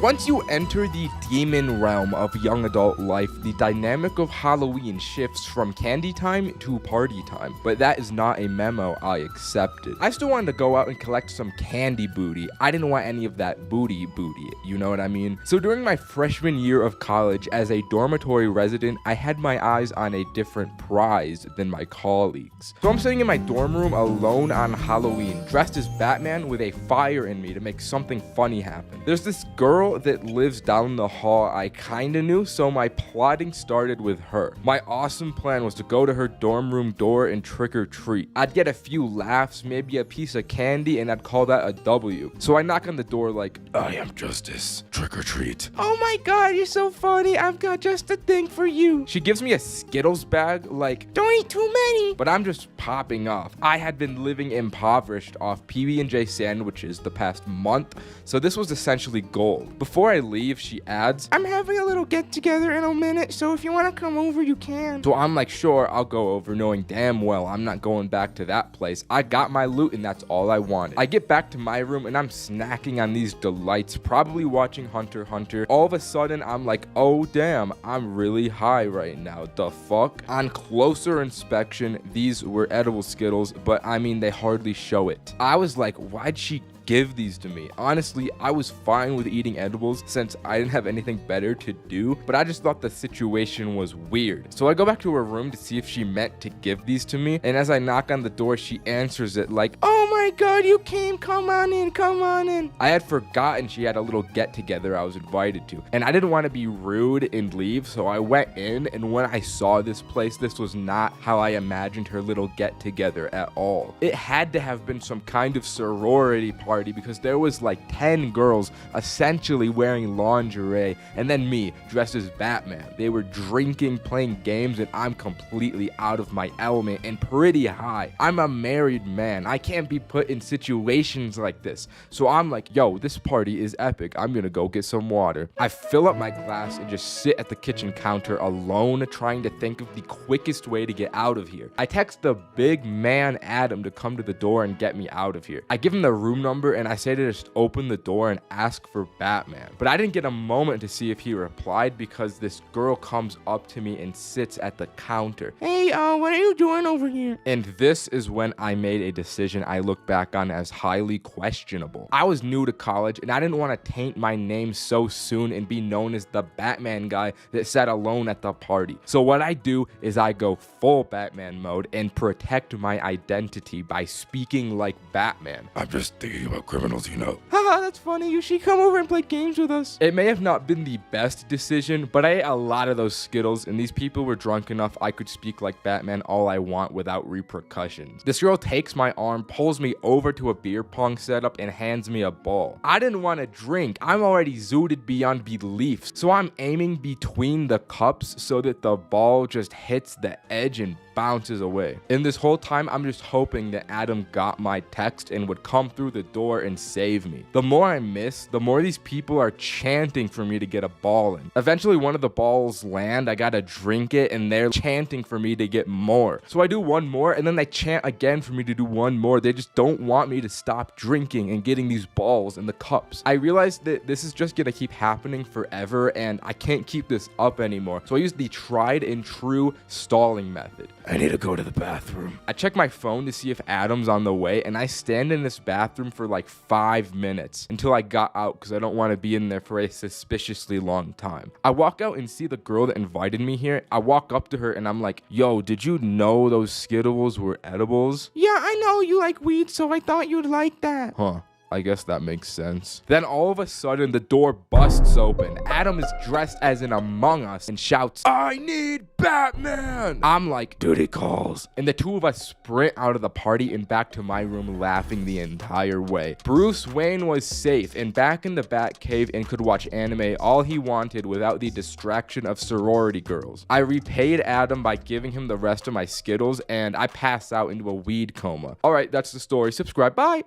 Once you enter the demon realm of young adult life, the dynamic of Halloween shifts from candy time to party time. But that is not a memo I accepted. I still wanted to go out and collect some candy booty. I didn't want any of that booty, you know what I mean? So during my freshman year of college, as a dormitory resident, I had my eyes on a different prize than my colleagues. So I'm sitting in my dorm room alone on Halloween, dressed as Batman with a fire in me to make something funny happen. There's this girl that lives down the hall I kinda knew, so my plotting started with her. My awesome plan was to go to her dorm room door and trick or treat. I'd get a few laughs, maybe a piece of candy, and I'd call that a W. So I knock on the door like, "I am Justice, trick or treat." "Oh my god, you're so funny, I've got just a thing for you." She gives me a Skittles bag like, "Don't eat too many." But I'm just popping off. I had been living impoverished off PB&J sandwiches the past month, so this was essentially gold. Before I leave, she adds, "I'm having a little get together in a minute, so if you want to come over, you can." So I'm like, sure, I'll go over, knowing damn well I'm not going back to that place. I got my loot and that's all I wanted. I get back to my room and I'm snacking on these delights, probably watching Hunter x Hunter. All of a sudden, I'm like, oh damn, I'm really high right now. The fuck? On closer inspection, these were edible Skittles, but I mean, they hardly show it. I was like, why'd she give these to me? Honestly, I was fine with eating edibles since I didn't have anything better to do, but I just thought the situation was weird. So I go back to her room to see if she meant to give these to me, and as I knock on the door, she answers it like, "Oh my god, you came, come on in, come on in." I had forgotten she had a little get together I was invited to, and I didn't want to be rude and leave, so I went in, and when I saw this place, this was not how I imagined her little get together at all. It had to have been some kind of sorority party because there was like 10 girls essentially wearing lingerie, and then me dressed as Batman. They were drinking, playing games, and I'm completely out of my element and pretty high. I'm a married man. I can't be put in situations like this. So I'm like, yo, this party is epic. I'm gonna go get some water. I fill up my glass and just sit at the kitchen counter alone, trying to think of the quickest way to get out of here. I text the big man Adam to come to the door and get me out of here. I give him the room number and I say to just open the door and ask for Batman. But I didn't get a moment to see if he replied because this girl comes up to me and sits at the counter. "Hey, what are you doing over here?" And this is when I made a decision I look back on as highly questionable. I was new to college and I didn't want to taint my name so soon and be known as the Batman guy that sat alone at the party. So what I do is I go full Batman mode and protect my identity by speaking like Batman. "I'm just thinking about criminals, you know." "Haha, that's funny. You should come over and play games with us." It may have not been the best decision, but I ate a lot of those Skittles, and these people were drunk enough I could speak like Batman all I want without repercussions. This girl takes my arm, pulls me over to a beer pong setup, and hands me a ball. I didn't want to drink. I'm already zooted beyond belief, so I'm aiming between the cups so that the ball just hits the edge and bounces away. And this whole time, I'm just hoping that Adam got my text and would come through the door and save me. The more I miss, the more these people are chanting for me to get a ball in. Eventually, one of the balls land, I gotta drink it, and they're chanting for me to get more. So I do one more, and then they chant again for me to do one more. They just don't want me to stop drinking and getting these balls in the cups. I realized that this is just gonna keep happening forever, and I can't keep this up anymore. So I used the tried and true stalling method. "I need to go to the bathroom." I check my phone to see if Adam's on the way, and I stand in this bathroom for like 5 minutes until I got out because I don't want to be in there for a suspiciously long time. I walk out and see the girl that invited me here. I walk up to her and I'm like, "Yo, did you know those Skittles were edibles?" "Yeah, I know you like weed, so I thought you'd like that." Huh. I guess that makes sense. Then all of a sudden, the door busts open. Adam is dressed as an Among Us and shouts, "I need Batman!" I'm like, "Duty calls." And the two of us sprint out of the party and back to my room laughing the entire way. Bruce Wayne was safe and back in the Batcave and could watch anime all he wanted without the distraction of sorority girls. I repaid Adam by giving him the rest of my Skittles and I pass out into a weed coma. Alright, that's the story. Subscribe. Bye!